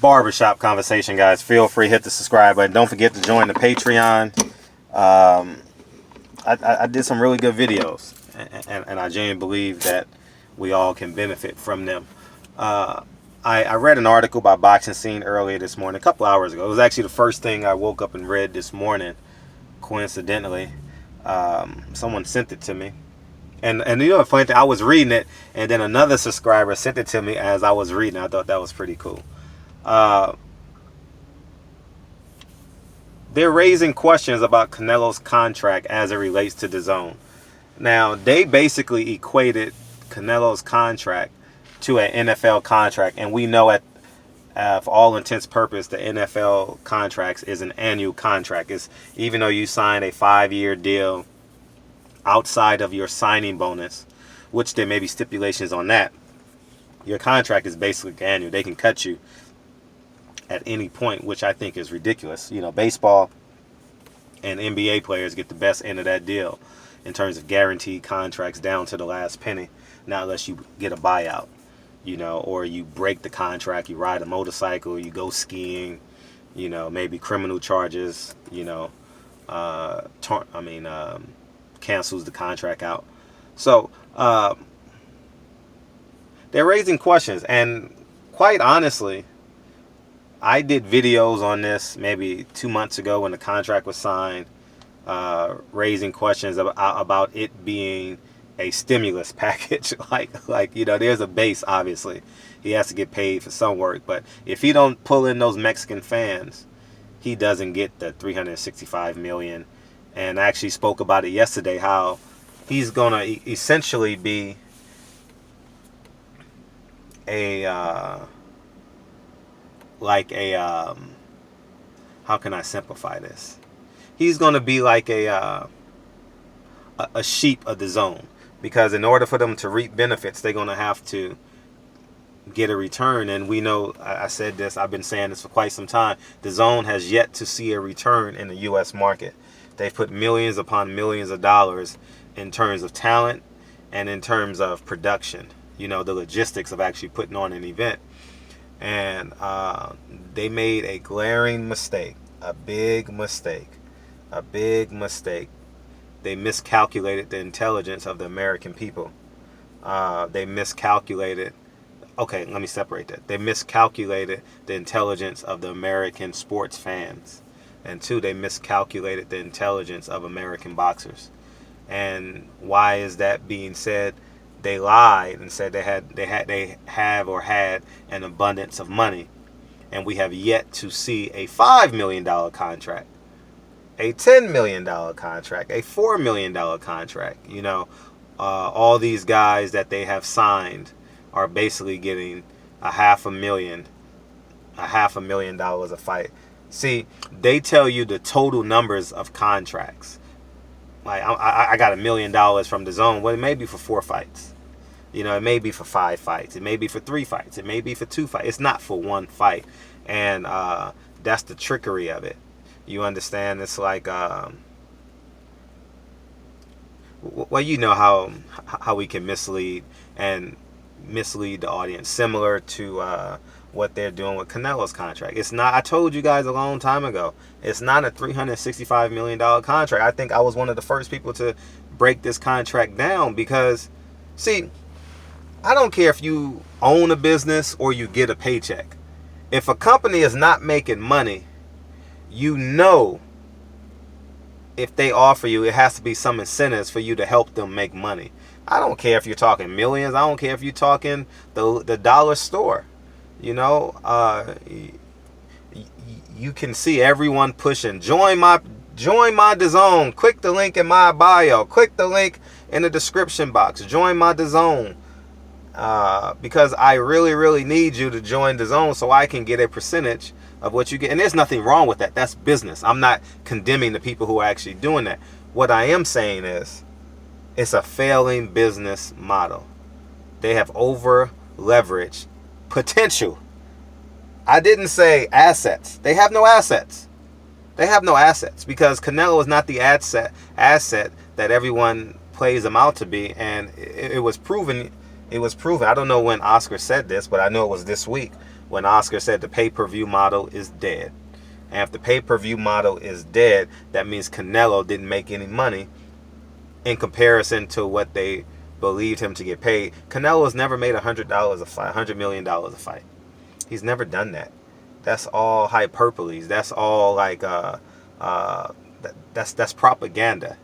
barbershop conversation, guys. Feel free, hit the subscribe button. Don't forget to join the Patreon. I did some really good videos, and I genuinely believe that we all can benefit from them. I read an article by Boxing Scene earlier this morning, a couple hours ago. It was actually the first thing I woke up and read this morning, coincidentally. Someone sent it to me. And you know, the funny thing, I was reading it, and then another subscriber sent it to me as I was reading. I thought that was pretty cool. They're raising questions about Canelo's contract as it relates to DAZN. Now, they basically equated Canelo's contract to an NFL contract, and we know for all intents and purposes, the NFL contracts is an annual contract. It's, even though you sign a 5-year deal outside of your signing bonus, which there may be stipulations on that, your contract is basically annual. They can cut you at any point, which I think is ridiculous. You know, baseball and NBA players get the best end of that deal in terms of guaranteed contracts down to the last penny, not unless you get a buyout, you know, or you break the contract, you ride a motorcycle, you go skiing, you know, maybe criminal charges, you know, cancels the contract out. So they're raising questions, and quite honestly, I did videos on this maybe 2 months ago when the contract was signed, raising questions about it being a stimulus package. like you know, there's a base. Obviously, he has to get paid for some work, but if he don't pull in those Mexican fans, he doesn't get the $365 million. And I actually spoke about it yesterday, how he's gonna essentially be how can I simplify this? He's going to be like a sheep of DAZN, because in order for them to reap benefits, they're going to have to get a return. And we know, I said this, I've been saying this for quite some time, DAZN has yet to see a return in the U.S. market. They've put millions upon millions of dollars in terms of talent and in terms of production, you know, the logistics of actually putting on an event. And they made a glaring mistake, a big mistake. They miscalculated the intelligence of the American people. They miscalculated, okay, let me separate that. They miscalculated the intelligence of the American sports fans. And two, they miscalculated the intelligence of American boxers. And why is that being said? They lied and said they have an abundance of money, and we have yet to see a $5 million contract, a $10 million contract, a $4 million contract. You know, all these guys that they have signed are basically getting $500,000 a fight. See, they tell you the total numbers of contracts. Like I got $1 million from DAZN. Well, it may be for 4 fights. You know, it may be for 5 fights. It may be for 3 fights. It may be for 2 fights. It's not for 1 fight. And that's the trickery of it. You understand? It's like, well, you know how we can mislead the audience. Similar to what they're doing with Canelo's contract. It's not, I told you guys a long time ago, it's not a $365 million contract. I think I was one of the first people to break this contract down, because, see, I don't care if you own a business or you get a paycheck. If a company is not making money, you know, if they offer you, it has to be some incentives for you to help them make money. I don't care if you're talking millions. I don't care if you're talking the dollar store. You know, you can see everyone pushing, join my DAZN. Click the link in my bio. Click the link in the description box. Join my DAZN. Because I really need you to join DAZN so I can get a percentage of what you get. And there's nothing wrong with that. That's business. I'm not condemning the people who are actually doing that. What I am saying is, it's a failing business model. They have over leveraged potential. I didn't say assets. They have no assets. They have no assets, because Canelo is not the asset that everyone plays him out to be. And it was proven. It was proven. I don't know when Oscar said this, but I know it was this week when Oscar said the pay-per-view model is dead. And if the pay-per-view model is dead, that means Canelo didn't make any money in comparison to what they believed him to get paid. Canelo has never made $100 a fight, $100 million a fight. He's never done that. That's all hyperboles. That's all like that's propaganda.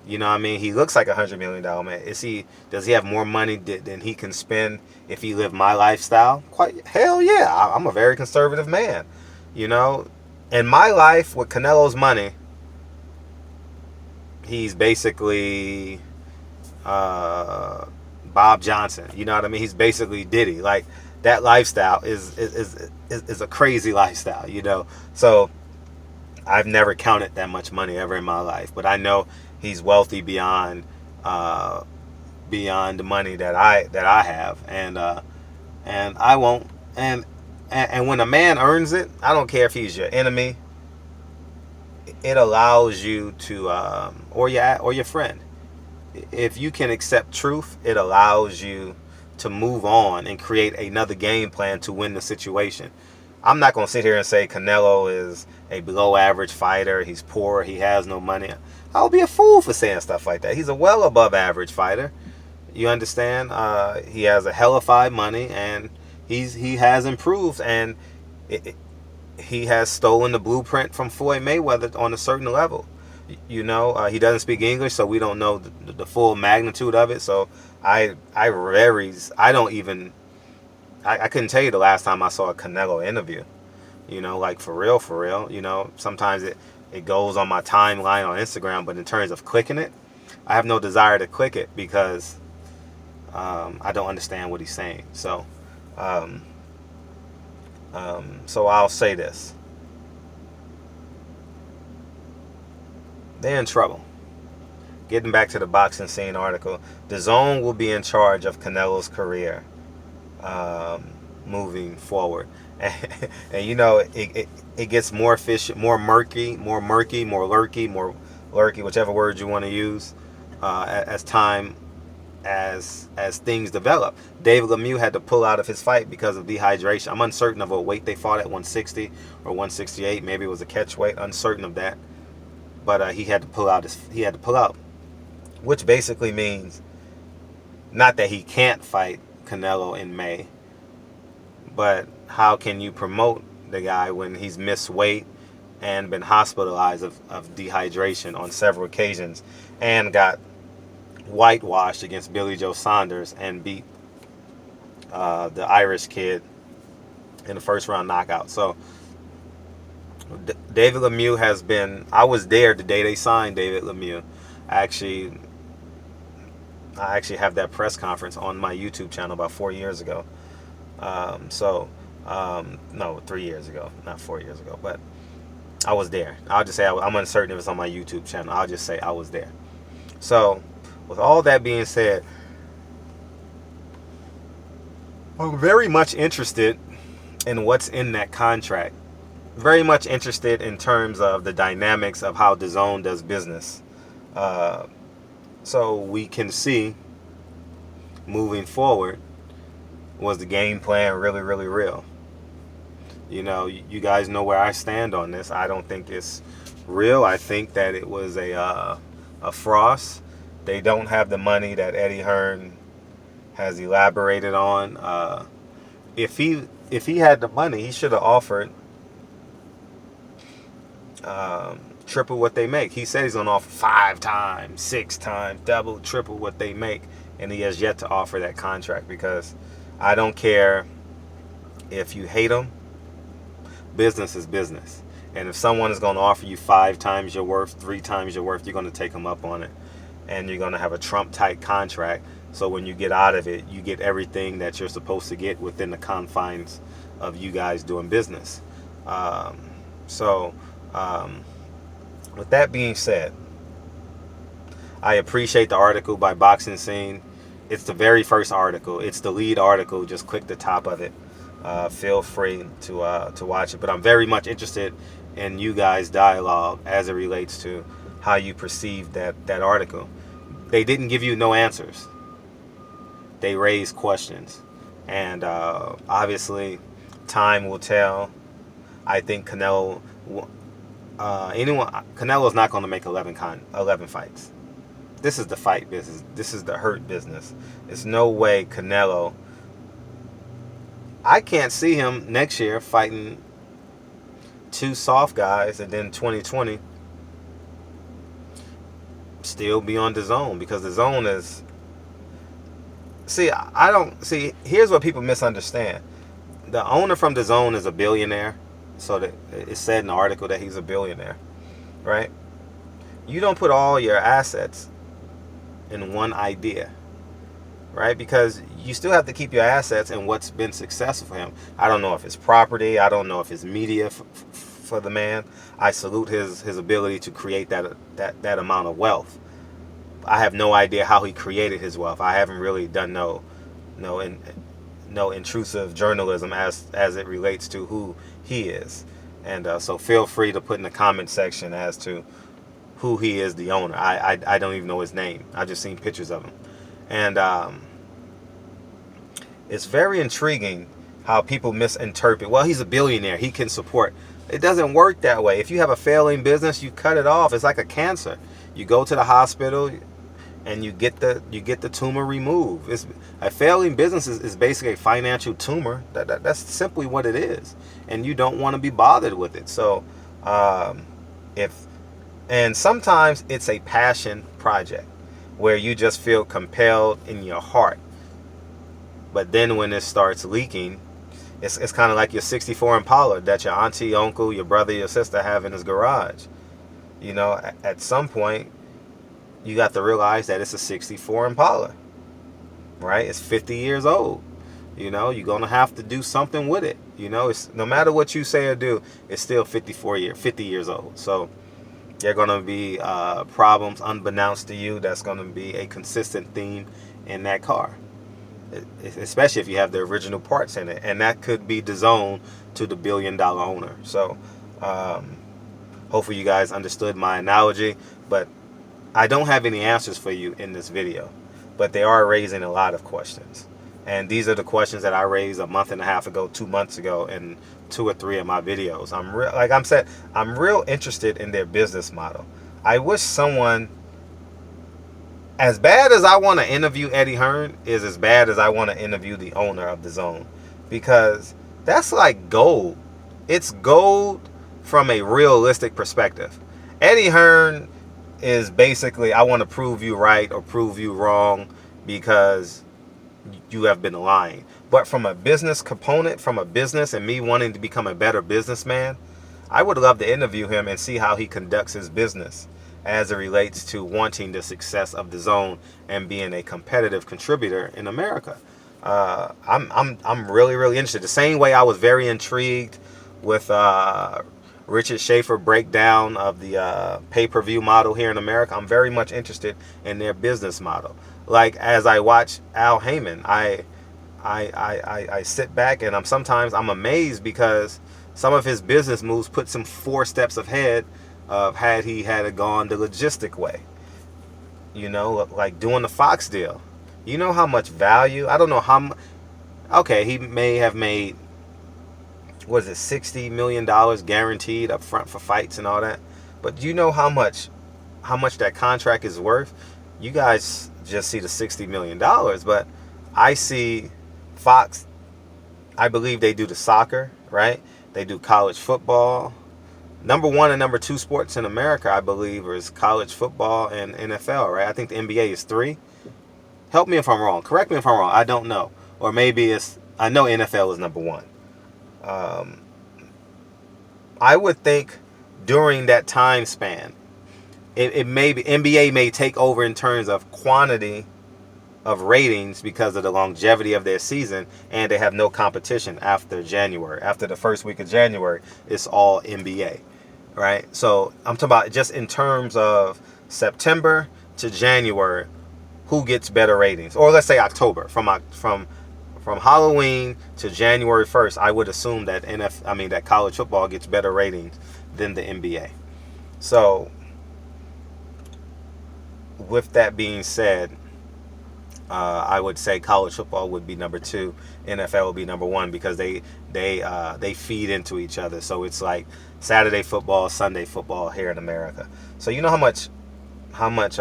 You know what I mean? He looks like $100 million man. Does he have more money than he can spend if he lived my lifestyle? Quite hell yeah. I'm a very conservative man. You know, in my life with Canelo's money, he's basically Bob Johnson. You know what I mean? He's basically Diddy. Like, that lifestyle is a crazy lifestyle, you know. So I've never counted that much money ever in my life, but I know he's wealthy beyond the money that I have, and I won't. And when a man earns it, I don't care if he's your enemy. It allows you to, or your friend. If you can accept truth, it allows you to move on and create another game plan to win the situation. I'm not going to sit here and say Canelo is a below average fighter. He's poor. He has no money. I would be a fool for saying stuff like that. He's a well above average fighter. You understand? He has a hellified money, and he has improved, and he has stolen the blueprint from Floyd Mayweather on a certain level. You know, he doesn't speak English, so we don't know the full magnitude of it. So I couldn't tell you the last time I saw a Canelo interview. You know, like for real. You know, sometimes it goes on my timeline on Instagram, but in terms of clicking it, I have no desire to click it because I don't understand what he's saying. So I'll say this. They're in trouble. Getting back to the Boxing Scene article, DAZN will be in charge of Canelo's career moving forward. And you know, it gets more murky, whichever word you want to use, as things develop. David Lemieux had to pull out of his fight because of dehydration. I'm uncertain of what weight they fought at, 160 or 168. Maybe it was a catch weight. Uncertain of that. But he had to pull out. Which basically means not that he can't fight Canelo in May, but how can you promote the guy when he's missed weight and been hospitalized of dehydration on several occasions and got whitewashed against Billy Joe Saunders and beat the Irish kid in the first round knockout. So David Lemieux has been, I was there the day they signed David Lemieux. I actually have that press conference on my YouTube channel about 4 years ago. No, 3 years ago, not 4 years ago, but I was there. I'll just say I'm uncertain if it's on my YouTube channel. I'll just say I was there. So with all that being said, I'm very much interested in what's in that contract. Very much interested in terms of the dynamics of how DAZN does business. So we can see moving forward, was the game plan really, really real? You know, you guys know where I stand on this. I don't think it's real. I think that it was a frost. They don't have the money that Eddie Hearn has elaborated on. If he had the money, he should have offered triple what they make. He said he's gonna offer 5 times, 6 times, double, triple what they make, and he has yet to offer that contract, because I don't care if you hate him. Business is business, and if someone is going to offer you 5 times your worth, 3 times your worth, you're going to take them up on it, and you're going to have a Trump-type contract. So when you get out of it, you get everything that you're supposed to get within the confines of you guys doing business. With that being said, I appreciate the article by Boxing Scene. It's the very first article. It's the lead article. Just click the top of it. Feel free to watch it. But I'm very much interested in you guys' dialogue as it relates to how you perceive that article. They didn't give you no answers. They raised questions. And obviously, time will tell. I think Canelo's not going to make 11 fights. This is the fight business. This is the hurt business. There's no way Canelo. I can't see him next year fighting two soft guys and then 2020 still be on DAZN, because DAZN is. Here's what people misunderstand. The owner from DAZN is a billionaire, so that it said in the article that he's a billionaire, right? You don't put all your assets in one idea, right? Because you still have to keep your assets in what's been successful for him. I don't know if it's property. I don't know if it's media for the man. I salute his ability to create that amount of wealth. I have no idea how he created his wealth. I haven't really done no intrusive journalism as it relates to who he is. And so feel free to put in the comment section as to who he is, the owner. I don't even know his name. I've just seen pictures of him. And it's very intriguing how people misinterpret, well, he's a billionaire, he can support. It doesn't work that way. If you have a failing business, you cut it off. It's like a cancer. You go to the hospital and you get the tumor removed. A failing business is basically a financial tumor. That's simply what it is. And you don't want to be bothered with it. So and sometimes it's a passion project where you just feel compelled in your heart. But then when it starts leaking, it's kind of like your 64 Impala that your auntie, uncle, your brother, your sister have in his garage. You know, at some point, you got to realize that it's a 64 Impala, right? It's 50 years old. You know, you're going to have to do something with it. You know, it's no matter what you say or do, it's still 50 years old. So there are going to be problems unbeknownst to you. That's going to be a consistent theme in that car, especially if you have the original parts in it. And that could be DAZN to the $1 billion owner. So hopefully you guys understood my analogy. But I don't have any answers for you in this video. But they are raising a lot of questions. And these are the questions that I raised a month and a half ago, 2 months ago, in 2 or 3 of my videos. I'm real interested in their business model. I wish someone, as bad as I want to interview Eddie Hearn, is as bad as I want to interview the owner of DAZN, because that's like gold. It's gold from a realistic perspective. Eddie Hearn is basically, I want to prove you right or prove you wrong because you have been lying. But from a business component, from a business and me wanting to become a better businessman, I would love to interview him and see how he conducts his business as it relates to wanting the success of DAZN and being a competitive contributor in America. I'm really interested. The same way I was very intrigued with Richard Schaefer breakdown of the pay-per-view model here in America. I'm very much interested in their business model. Like, as I watch Al Heyman, I sit back and sometimes I'm amazed, because some of his business moves puts him 4 steps ahead of had he gone the logistic way. You know, like doing the Fox deal. You know how much value? I don't know how. Okay, he may have made, what is it, $60 million guaranteed up front for fights and all that. But do you know how much that contract is worth? You guys just see the $60 million, but I see Fox. I believe they do the soccer, right? They do college football. Number 1 and number 2 sports in America, I believe, is college football and NFL, right? I think the NBA is 3. Help me if I'm wrong. Correct me if I'm wrong. I don't know. Or maybe I know NFL is number 1. I would think during that time span, it may be, NBA may take over in terms of quantity of ratings because of the longevity of their season, and they have no competition after January. After the first week of January, it's all NBA, right? So I'm talking about just in terms of September to January, who gets better ratings? Or let's say October, from Halloween to January 1st, I would assume that that college football gets better ratings than the NBA. So with that being said, I would say college football would be number 2, NFL would be number 1, because they they feed into each other. So it's like Saturday football, Sunday football here in America. So you know how much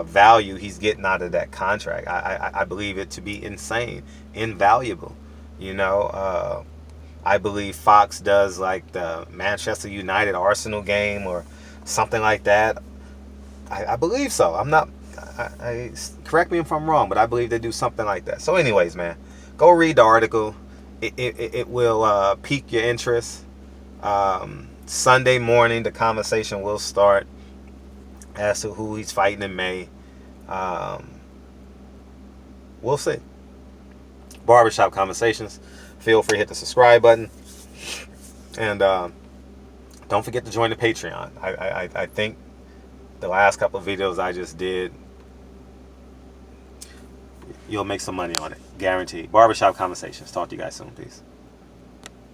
value he's getting out of that contract. I believe it to be insane, invaluable. You know, I believe Fox does like the Manchester United Arsenal game or something like that. I believe so. I'm not. Correct me if I'm wrong, but I believe they do something like that. So, anyways, man, go read the article. It will pique your interest. Sunday morning, the conversation will start as to who he's fighting in May. We'll see. Barbershop Conversations. Feel free to hit the subscribe button. And don't forget to join the Patreon. I think the last couple of videos I just did, you'll make some money on it. Guaranteed. Barbershop Conversations. Talk to you guys soon. Peace.